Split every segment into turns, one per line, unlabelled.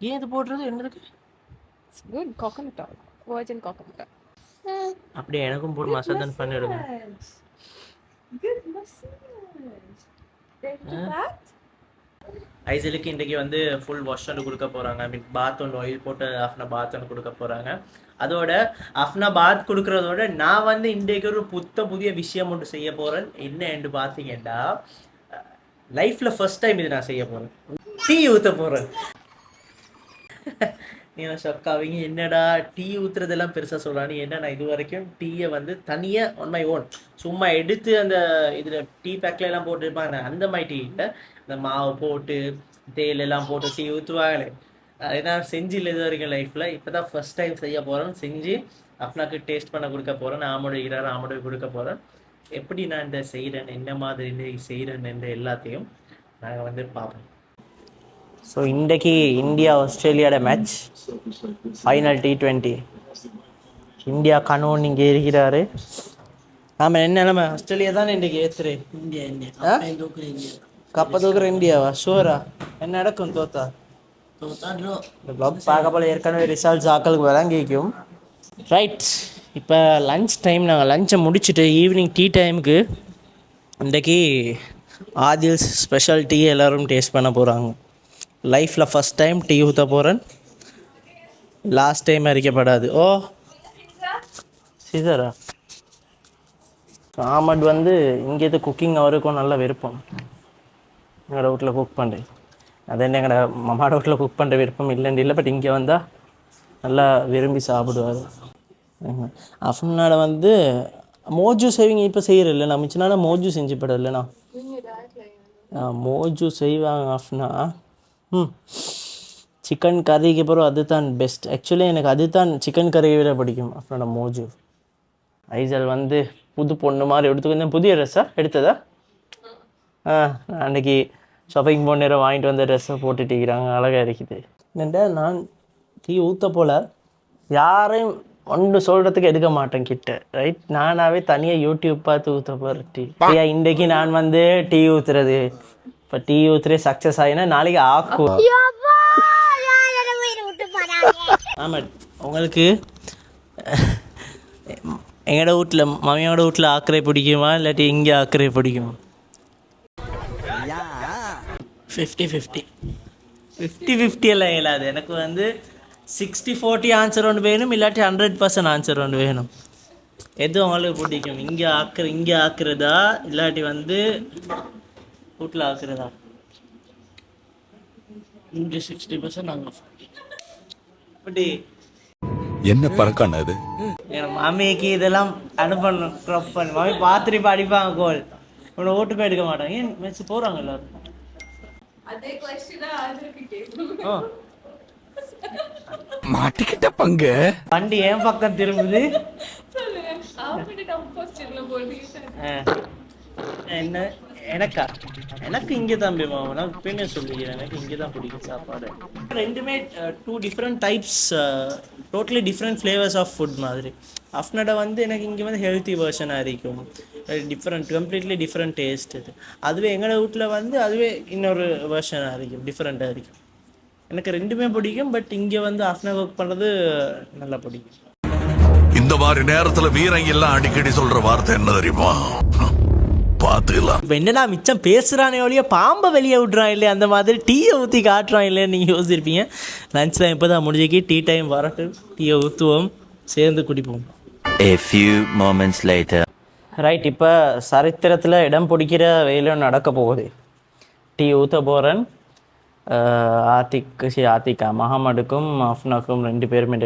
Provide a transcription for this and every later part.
ஏன் இது போடுறது என்னதுக்கு?
Good coconut oil. Virgin coconut oil.
அப்படியே எனக்கும் போட்டு மசாஜ் பண்ணிடுங்க.
Good massage. Take that.
ஐசலுக்கு இன்றைக்கி வந்து ஃபுல் வாஷ் ஒன்று கொடுக்க போகிறாங்க. ஐ மீன் பாத் ஒன்று ஆயில் போட்டு ஆஃப்னா பாத் ஒன்று கொடுக்க போகிறாங்க. அதோட ஆஃப்னா பாத் கொடுக்குறதோட நான் வந்து இன்றைக்கு ஒரு புதிய விஷயம் ஒன்று செய்ய போகிறேன். என்னன்னு பார்த்தீங்கன்னா, லைஃப்பில் ஃபர்ஸ்ட் டைம் இது நான் செய்ய போகிறேன். டீ ஊற்ற போகிறேன். நீங்கள் ஷொக்காவீங்க, என்னடா டீ ஊற்றுறதெல்லாம் பெருசாக சொல்கிறான்னு. என்ன, நான் இது வரைக்கும் டீயை வந்து தனியாக ஆன் மை ஓன் சும்மா எடுத்து அந்த இதில் டீ பேக்கில் எல்லாம் போட்டுருப்பாங்க, அந்த மாதிரி டீ இல்லை. இந்த மாவு போட்டு தேயிலெல்லாம் போட்டு டீ ஊற்றுவாங்களே, அதுதான் செஞ்சில் இது வரைக்கும் லைஃப்பில். இப்போ தான் ஃபஸ்ட் டைம் செய்ய போகிறேன். செஞ்சு அப்னாக்கு டேஸ்ட் பண்ண கொடுக்க போகிறேன். ஆமோட கொடுக்க போகிறேன். எப்படி நான் இந்த செய்கிறேன், என்ன மாதிரி செய்கிறேன் என்ற எல்லாத்தையும் நாங்கள் வந்து பார்ப்போம். ஸோ இன்றைக்கி இந்தியா ஆஸ்திரேலியாவோட மேட்ச் ஃபைனல் T20. இந்தியா கணவன் இங்கே இருக்கிறாரு. ஆமாம், என்ன நிலமை? ஆஸ்திரேலியா தானே இன்றைக்கி ஏற்றுரு. இந்தியா கப்பை தூக்குற இந்தியாவா? ஷூரா? என்ன நடக்கும் தோத்தா? இந்த ப்ளாக் பார்க்க போல ஏற்கனவே ரிசல்ட்ஸ் ஆக்களுக்கு வழங்கிக்கும். ரைட், இப்போ லன்ச் டைம். நாங்கள் லஞ்சை முடிச்சுட்டு ஈவினிங் டீ டைமுக்கு இன்றைக்கி ஆதில்ஸ் ஸ்பெஷல் டீ எல்லோரும் டேஸ்ட் பண்ண போகிறாங்க. லைஃப்பில் ஃபஸ்ட் டைம் டீ ஊற்ற போகிறேன். லாஸ்ட் டைம் அறிக்கப்படாது. ஓ சீசரா ஆமட் வந்து இங்கேருந்து குக்கிங் அவருக்கும் நல்ல விருப்பம். எங்களோட வீட்டில் குக் பண்ணுறேன். அது என்ன, எங்களோட மம்மாவோட வீட்டில் குக் பண்ணுற விருப்பம் இல்லைன்னு இல்லை, பட் இங்கே வந்தால் நல்லா விரும்பி சாப்பிடுவார். அஃப்னால வந்து மோஜு செய்வீங்க இப்போ செய்கிறதில்ல. நான் மிச்சனால மோஜு செஞ்சு படலைண்ணா. மோஜு செய்வாங்க அஃப்னா. சிக்கன் கறிக்கு அப்புறம் அது தான் பெஸ்ட். ஆக்சுவலி எனக்கு அது தான் சிக்கன் கறியை விட பிடிக்கும் அஃப்னோட மோஜு. ஐசல் வந்து புது பொண்ணு மாதிரி எடுத்துக்கொண்டு புதிய ட்ரெஸ்ஸாக எடுத்ததா? அன்றைக்கி ஷாப்பிங் போன நேரம் வாங்கிட்டு வந்த ட்ரெஸ்ஸை போட்டுட்டிருக்கிறாங்க, அழகாக இருக்குது. என்னென்னா நான் டீ ஊற்ற போல் யாரையும் ஒன்று சொல்கிறதுக்கு எடுக்க மாட்டேன் கிட்ட. ரைட், நானாகவே தனியாக யூடியூப் பார்த்து ஊற்ற போகிறேன் டீ. இன்றைக்கி நான் வந்து டீ ஊற்றுறது, இப்போ டீ ஊற்றுறே சக்ஸஸ் ஆகினா நாளைக்கு ஆக்குவோம். ஆமாம், உங்களுக்கு எங்களோட வீட்டில் மம்மியோட வீட்டில் ஆக்கரை பிடிக்குமா இல்லாட்டி இங்கே ஆக்கரை பிடிக்குமா? 50-50 எல்லாம் இயலாது. எனக்கு வந்து 60-40 ஆன்சர் ஒன்று வேணும், இல்லாட்டி 100% ஆன்சர் ஒன்று வேணும். எது உங்களுக்கு பிடிக்கும்? இங்கே ஆக்குறதா இல்லாட்டி வந்து வீட்டில் ஆக்குறதா? இங்கே 60% நாங்கள் அப்படி
என்ன பழக்கம் அது?
என் மாமிக்கு இதெல்லாம் அனுப்பணும், க்ராப் பண்ணு. மாமி பார்த்துட்டு இப்போ அடிப்பாங்க கோல். உன்னை ஓட்டு போய் எடுக்க மாட்டாங்க. ஏன் மெச்சு போகிறாங்க எல்லாரும்?
மாட்டிக்கிட்ட பங்கு
வண்டி என் பக்கம் திரும்புது. என்ன எனக்கு இங்கே தான் போவோம். நான் எப்பயுமே சொல்லிக்கிறேன், எனக்கு இங்கே தான் பிடிக்கும் சாப்பாடு. ரெண்டுமே 2 different types, totally different flavours of food மாதிரி. அஃப்னோட வந்து எனக்கு இங்கே வந்து ஹெல்த்தி வெர்ஷனாக இருக்கும், கம்ப்ளீட்லி டிஃப்ரெண்ட் டேஸ்ட். அதுவே எங்களோட வீட்டில் வந்து அதுவே இன்னொரு வெர்ஷனாக இருக்கும், டிஃப்ரெண்ட்டாக இருக்கும். எனக்கு ரெண்டுமே பிடிக்கும், பட் இங்கே வந்து அஃப்னா ஒர்க் பண்ணுறது நல்லா பிடிக்கும்.
இந்த மாதிரி நேரத்தில் வீரங்க எல்லாம் அடிக்கடி சொல்கிற வார்த்தை என்ன தெரியுமா? பார்த்துக்கலாம்.
இப்போ என்னடா மிச்சம் பேசுகிறானே ஒழிய பாம்பை வெளியே விட்றான் இல்லையா, அந்த மாதிரி டீயை ஊற்றி காட்டுறான் இல்லைன்னு நீங்கள் யோசிச்சிருப்பீங்க. லன்ச் டைம் இப்போ தான் முடிஞ்சிக்கி, டீ டைம் வரட்டும், டீயை ஊற்றுவோம், சேர்ந்து குடிப்போம்.
A few moments later.
Right, இப்போ சரித்திரத்தில் இடம் பிடிக்கிற வேலையும் நடக்க போகுது. டீ ஊற்ற போகிறேன். ஆத்திகா மஹமடுக்கும் அஃப்னாக்கும் 2 பேருமே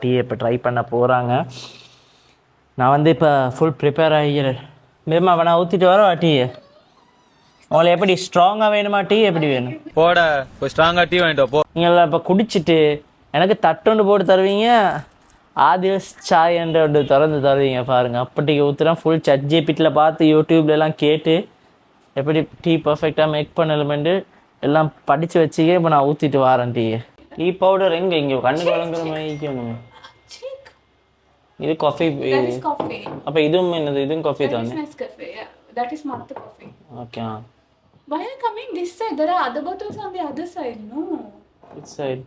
டீயை இப்போ ட்ரை பண்ண போகிறாங்க. நான் வந்து இப்போ ஃபுல் ப்ரிப்பேர் ஆகிறேன். மேமா நான் ஊற்றிட்டு வரவா டீ? உங்களுக்கு எப்படி ஸ்ட்ராங்காக வேணுமா டீ, எப்படி வேணும்?
போட ஸ்ட்ராங்காக டீ வாங்கிட்டு போ.
நீங்கள் இப்போ குடிச்சிட்டு எனக்கு தட்டொண்டு போட்டு தருவீங்க, ஆதில்ஸ் சாய் என்ற ஒன்று திறந்து தருவீங்க பாருங்கள். அப்படி ஊற்றுறேன். ஃபுல் ChatGPTல பார்த்து யூடியூப்லலாம் கேட்டு எப்படி டீ பர்ஃபெக்டாக மேக் பண்ணலுமெண்டு எல்லாம் படித்து வச்சுக்கே இப்போ நான் ஊற்றிட்டு வரேன் டீ. டீ பவுடர் எங்கே இங்கே கண்ணு கலங்குற மாதிரி. இது காஃபி. அப்போ இதுவும் என்னது? இதுவும் காஃபி தானே? Okay.
Why are you coming this side? There are other bottles on the other side, no?
This side.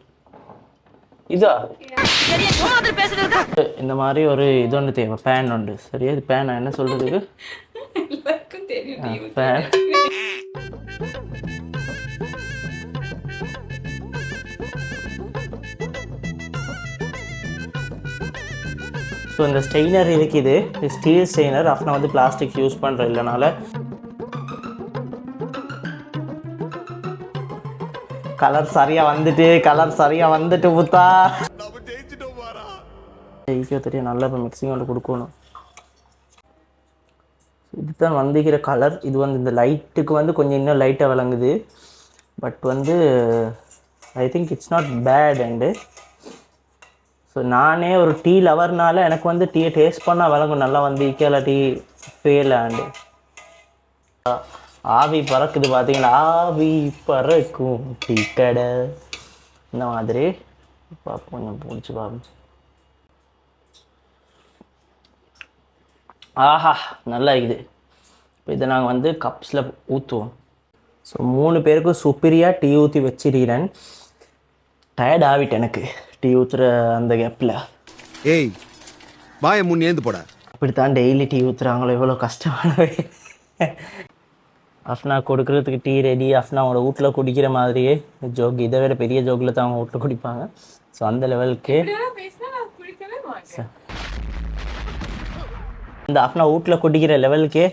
இதா இந்த மாதிரி ஒரு இது ஒன்று தேவை, பேன் உண்டு. சரியா, இது பேன் என்ன சொல்றதுக்கு?
எல்லாருக்கும் தெரியும்.
பேன். ஸோ இந்த ஸ்டெய்னர் இருக்குது, ஸ்டீல் ஸ்டெய்னர். அப்புறம் வந்து பிளாஸ்டிக் யூஸ் பண்ணுற இல்லைனால கலர் சரியாக வந்துட்டு புத்தா ஈஸியாக தெரியும். நல்லா இப்போ மிக்சிங் வந்து கொடுக்கணும். இதுதான் வந்துக்கிற கலர். இது வந்து இந்த லைட்டுக்கு வந்து கொஞ்சம் இன்னும் லைட்டாக விளங்குது. பட் வந்து I think it's not bad. And so நானே ஒரு டீ லவர்னால எனக்கு வந்து டீயை டேஸ்ட் பண்ணால் விளங்கும் நல்லா வந்து இக்கேல டீ ஃபேல். அண்டு ஆவி பறக்குது பார்த்தீங்களா, ஆவி பறக்கும் டீ கடை இந்த மாதிரி. பார்ப்போம், கொஞ்சம் பிடிச்சி பார்ப்போம். ஆஹா, நல்லா இருக்குது. இப்போ இதை நாங்கள் வந்து கப்ஸில் ஊற்றுவோம். ஸோ 3 பேருக்கும் சுப்பீரியாக டீ ஊற்றி வச்சிருக்கிறேன். டயர்ட் ஆகிட்டு எனக்கு டீ ஊற்றுற அந்த கேப்பில்.
ஏய் வாயை முன் ஏந்து போட.
இப்படித்தான் டெய்லி டீ ஊற்றுறாங்களோ, எவ்வளோ கஷ்டமானவே. அஃப்னா கொடுக்குறதுக்கு டீ ரெடி. அஃப்னா அவங்களோட வீட்டில் குடிக்கிற மாதிரியே ஜோக், இதை விட பெரிய ஜோக்கில் தான் அவங்க வீட்டில் குடிப்பாங்க. ஸோ அந்த லெவலுக்கு இந்த அஃப்னா வீட்டில் குடிக்கிற லெவலுக்கே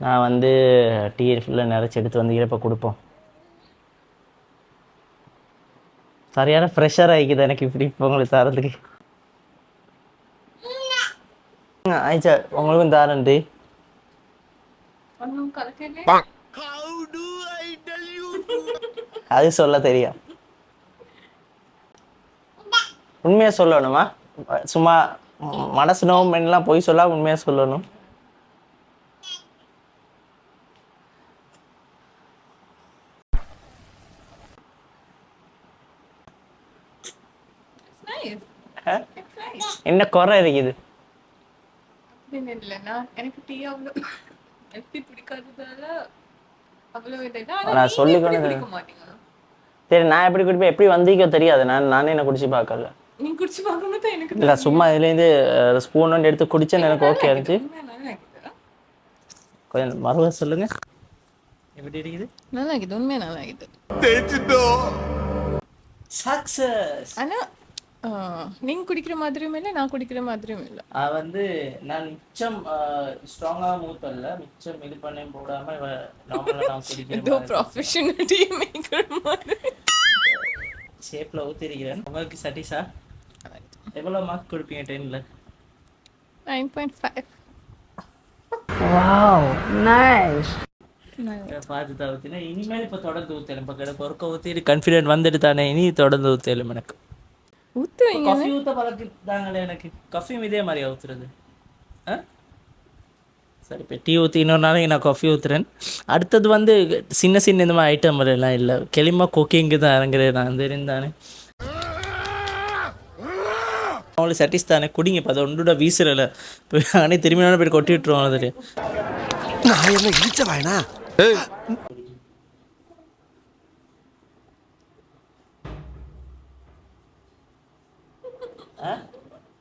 நான் வந்து டீ ஃபுல்லாக நிறச்சி எடுத்து வந்துக்கிறப்ப கொடுப்போம். சரியான ஃப்ரெஷ்ஷாக ஆகிக்குது எனக்கு இப்படி இப்போ உங்களுக்கு தரதுக்கு. ஆயிச்சா, உங்களுக்கும் தரேன் டீ. அது சொல்ல தெரியும். உண்மையாக சொல்லணுமா? சும்மா மனசு நோம்பெல்லாம் போய் சொல்ல உண்மையாக சொல்லணும். என்ன குறை இருக்குது?
எனக்கு டீ அவ்வளோ எப்படி பிடிக்காததால அவ்வளோ
நான் சொல்லிக்கொண்டு சரி, நான் எப்படி குடிப்பேன் எப்படி வந்தீங்க தெரியாது. நானே என்ன குடிச்சு பார்க்கல.
நீ குடிச்சு பார்க்கும்போது எனக்கு
இல்லை, சும்மா இதுலேருந்து ஸ்பூன் ஒன்று எடுத்து குடிச்சேன்னு எனக்கு ஓகே இருந்துச்சு. கொஞ்சம் மறுவ சொல்லுங்க, எப்படி இருக்குது?
நல்லா இருக்குது, உண்மையாக நல்லா இருக்குது.
சக்சஸ்.
ஆனால் நீங்கள் குடிக்கிற மாதிரியும் இல்லை, நான் குடிக்கிற மாதிரியும் இல்லை.
வந்து நான் மிச்சம் ஸ்ட்ராங்காக மூத்தல்ல, மிச்சம் இது பண்ணி போடாமல் நார்மலாக நான் குடிக்கிறேன்.
ப்ரொஃபஷனல் டீ மேக்கர் மாதிரி
ஷேப்பில் ஊற்றிருக்கிறேன். உங்களுக்கு சட்டிஸா எவ்வளோ மார்க் கொடுப்பீங்க 10ல்?
9.5.
Wow, nice. பார்த்து தான் ஊற்றினா இனிமேல் இப்போ தொடர்ந்து ஊற்றலும். இப்போ கிடக்கு ஒர்க்கை ஊற்றிட்டு கான்ஃபிடென்ட் வந்துட்டு தானே, இனி தொடர்ந்து ஊற்றலும். எனக்கு
ஊற்றுவீங்க?
காஃபி ஊற்ற பழக்கிட்டாங்களே எனக்கு. காஃபியும் இதே மாதிரியா ஊற்றுறது? சரி, இப்போ டீ ஊற்றி இன்னொரு நாளைக்கு நான் காஃபி ஊற்றுறேன். அடுத்தது வந்து சின்ன சின்ன இந்த மாதிரி ஐட்டம் எல்லாம் இல்லை, கிளிமா குக்கிங்கு தான் இறங்குறேன் நான் தெரிந்தானே. அவங்களுக்கு சட்டிஸ் தானே, குடிங்க. இப்போ அதை ஒன்றோட வீசுறல ஆனால் திரும்பி நானும் போய் கொட்டி விட்டுருவோம். அது
நான் என்ன இழிச்ச வாயனா?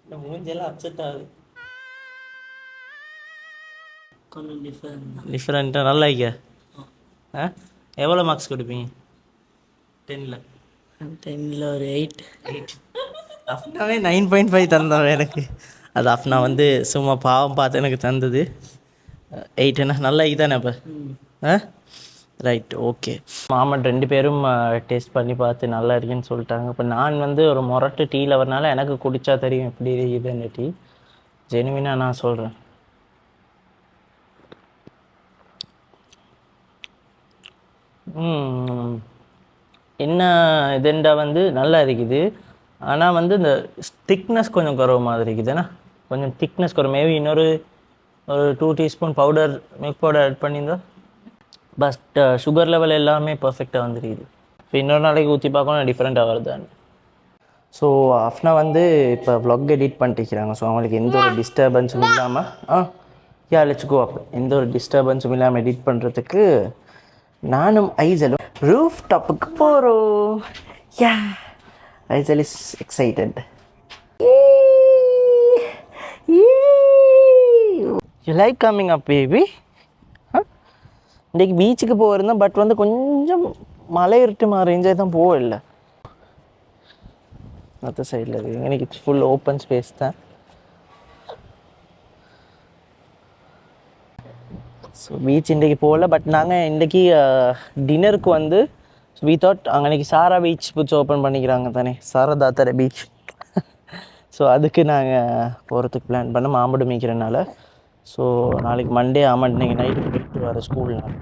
இந்த மூஞ்செல்லாம் அப்செட் ஆகுது. கொஞ்சம் டிஃப்ரெண்ட்டாக நல்லா ஐயா. எவ்வளோ மார்க்ஸ் கொடுப்பீங்க 10ல்? 10ல் ஒரு 8. அஃப்னாவே 9.5 தந்தவன் எனக்கு. அது அஃப்னா வந்து சும்மா பாவம் பார்த்து எனக்கு தந்தது. 8 நல்லா தானே இப்போ? Right, okay. மாமன் 2 பேரும் டேஸ்ட் பண்ணி பார்த்து நல்லா இருக்குன்னு சொல்லிட்டாங்க. இப்போ நான் வந்து ஒரு மொரட்டு டீ லவர்னால எனக்கு குடித்தா தெரியும் எப்படி இருக்குது அந்த டீ. ஜெனுவினாக நான் சொல்கிறேன். என்ன இதுண்டா வந்து நல்லா இருக்குது. ஆனால் வந்து இந்த திக்னஸ் கொஞ்சம் குறவு மாதிரி இருக்குதுண்ணா. கொஞ்சம் திக்னஸ் குறை. மேபி இன்னொரு 2 teaspoon powder, milk powder add பண்ணியிருந்தா. பட் சுகர் லெவல் எல்லாமே பர்ஃபெக்டாக வந்துருக்குது. இப்போ இன்னொரு நாளைக்கு ஊற்றி பார்க்கணும் டிஃப்ரெண்ட்டாக வருதான்னு. ஸோ அஃப்னா வந்து இப்போ வ்ளாக் எடிட் பண்ணிட்டுக்கிறாங்க. ஸோ அவங்களுக்கு எந்த ஒரு டிஸ்டர்பன்ஸும் இல்லாமல் லெட்ஸ் கோ அப் எந்த ஒரு டிஸ்டர்பன்ஸும் இல்லாமல் எடிட் பண்ணுறதுக்கு நானும் ஐசலும் ரூஃப் டாப்புக்கு போகிறோம். Yeah, Aizal is excited. You like coming up baby? இன்றைக்கி பீச்சுக்கு போயிருந்தேன், பட் வந்து கொஞ்சம் மழை இருட்டு மாதிரி என்ஜாய் தான் போகல. மற்ற சைடில் இருக்குது, இன்னைக்கு ஃபுல் ஓப்பன் ஸ்பேஸ் தான். ஸோ பீச் இன்றைக்கி போகல, பட் நாங்கள் இன்றைக்கி டின்னருக்கு வந்து வி தாட் அங்கே இன்றைக்கி சாரா பீச் புதுசு ஓப்பன் பண்ணிக்கிறாங்க தானே, சாரதாத்தரை பீச். ஸோ அதுக்கு நாங்கள் போகிறதுக்கு பிளான் பண்ண மாம்படு மேய்க்கிறனால. ஸோ நாளைக்கு மண்டே ஆமாம், இன்றைக்கி நைட்டு போயிட்டு வர ஸ்கூல்னால்.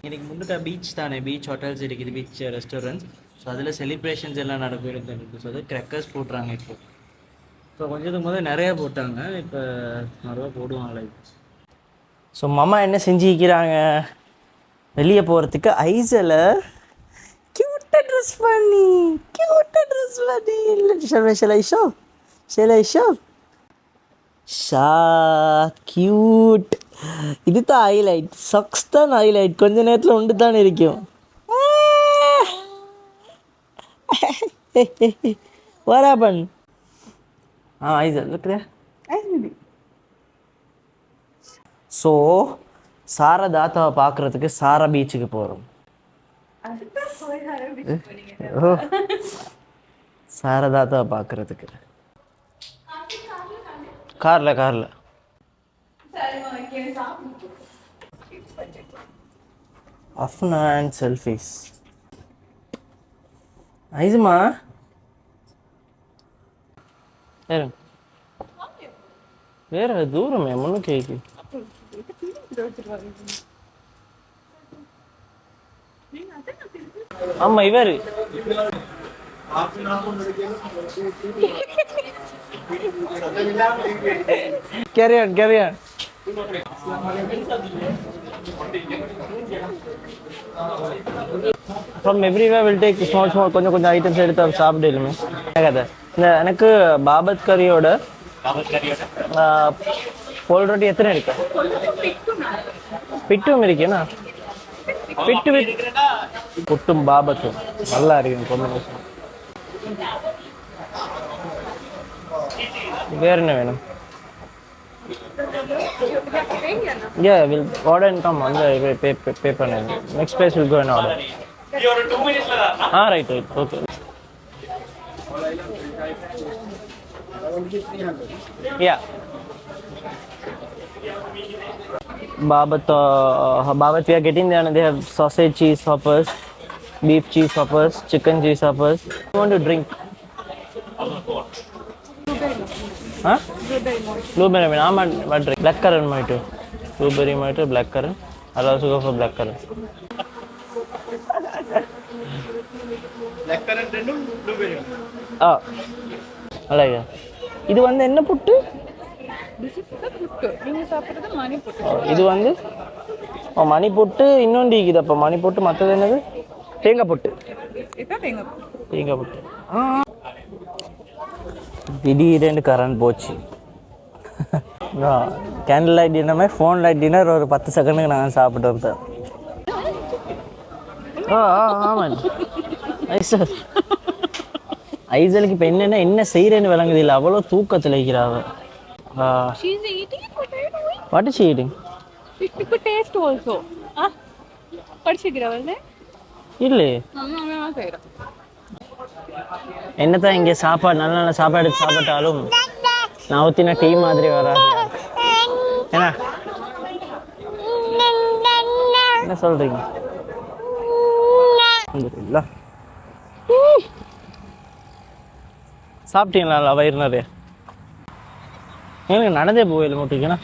இன்னைக்கு முன்னுக்கா பீச் தானே, பீச் ஹோட்டல்ஸ் இருக்குது, பீச் ரெஸ்டாரண்ட்ஸ். ஸோ அதில் செலிப்ரேஷன்ஸ் எல்லாம் நடக்குது. ஸோ அது க்ரெக்கர்ஸ் போட்டுறாங்க இப்போ கொஞ்சத்துக்கு முதல் நிறையா போட்டாங்க, இப்போ நிறையா போடுவாங்களே. ஸோ மாமா என்ன செஞ்சுக்கிறாங்க, வெளியே போகிறதுக்கு ஐஸில் க்யூட்டாக ட்ரெஸ் பண்ணி ஷா க்யூட். இது தான் ஹைலைட், சக்ஸ் தான் ஹைலைட். கொஞ்ச நேரத்தில் உண்டு தான் இருக்கும். What happened? Aiza, look there. So Sara தாத்தாவை பார்க்குறதுக்கு சாரா பீச்சுக்கு போகிறோம். சாரா தாத்தாவை பார்க்குறதுக்கு காரில் அஃப்னா அண்ட் செல்ஃபீஸ். ஐசுமா வேற தூரமே முன்னு கேக்கு. ஆமா இவரு carry on. From everywhere we'll take small கொஞ்சம் ஐட்டம்ஸ் எடுத்து சாப்பிடலுமே. இந்த எனக்கு பாபத் கறியோட போல் ரொட்டி எத்தனை இருக்கு? பிட்டும் இருக்கேண்ணா, பிட்டு புட்டும் பாபத்தும் நல்லா இருக்கும் காம்பினேஷன். வேற என்ன வேணும்? Yeah, we'll order and come on the paper name. Next place we'll go and order. You're 2 minutes la. Right. Okay. Yeah. Babat, we are getting there and they have sausage cheese hoppers, beef cheese hoppers, chicken cheese hoppers. You want to drink? Huh? Blueberry mojito. I'm not drink. Black currant mojito. Blueberry mojito, black currant. I'll also go for black currant. Black currant and blueberry. Ah. Alaiya. இது வந்து என்ன புட்டு?
This is the puttu. நீங்க சாப்பிடுறது மணி புட்டு.
இது வந்து மணி புட்டு, இன்னொன்று இருக்குது. அப்போ மணி புட்டு, மற்றது என்னது? தேங்காய் புட்டு. தேங்காய் புட்டு. திடீரென்று கரண்ட் போச்சு. கேண்டில் லைட் டின்னமே ஃபோன் லைட் டின்னர் ஒரு 10 செகண்டுக்கு நாங்கள் சாப்பிட்டு வந்தோம். ஆமாம் ஐசல். ஐசலுக்கு இப்போ என்ன செய்கிறேன்னு விளங்குது இல்லை, அவ்வளோ தூக்கத்தில் இருக்கிறாங்க.
She's eating potato.
What is she eating?
It could taste also. படிச்சுக்கிறவள்
இல்லையே. என்னதான் இங்கே சாப்பாடு நல்ல சாப்பாடு சாப்பிட்டாலும் நான் ஊற்றின டீ மாதிரி வராது. என்ன சொல்றீங்க? இல்லை சாப்பிட்டீங்களா? வயிறு நிறைய எனக்கு நடந்தே போயில மூட்டிக்கண்ணா.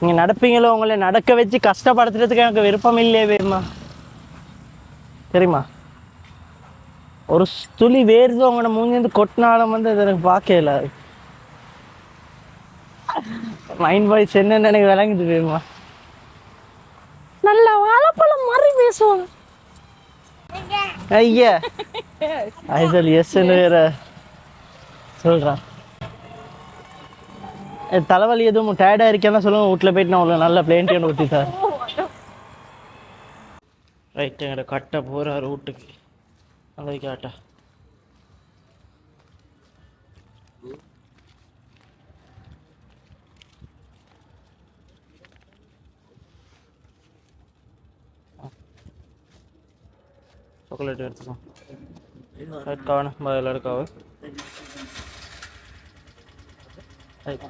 நீங்கள் நடப்பீங்களோ, உங்களை நடக்க வச்சு கஷ்டப்படுத்துறதுக்கு எனக்கு விருப்பம் இல்லையே வேணுமா தெரியுமா? ஒரு துளி வேர்து அவங்களோட மூஞ்சிருந்து கொட்டினாலும் வந்து அது எனக்கு பார்க்கல. மைண்ட் வாய்ஸ் என்னன்னு எனக்கு விளங்குது வேமா. நல்ல வாழைப்பழம் மாதிரி பேசுவாங்க. ஐயா ஐசல் எஸ்ன்னு வேற சொல்கிறான். தலைவலி எதுவும் டயர்டாக இருக்கேன்னா சொல்லுங்க, வீட்டில் போயிட்டு நான் உங்களுக்கு நல்ல பிளேன் டீ ஊற்றி சார். ரைட், எங்கள்கிட்ட கட்ட போகிறார் வீட்டுக்கு. அங்கே கேட்டா சாக்லேட் எடுத்துக்கோ. ரைட் காணும் பதில் எடுக்காவு. ரைட்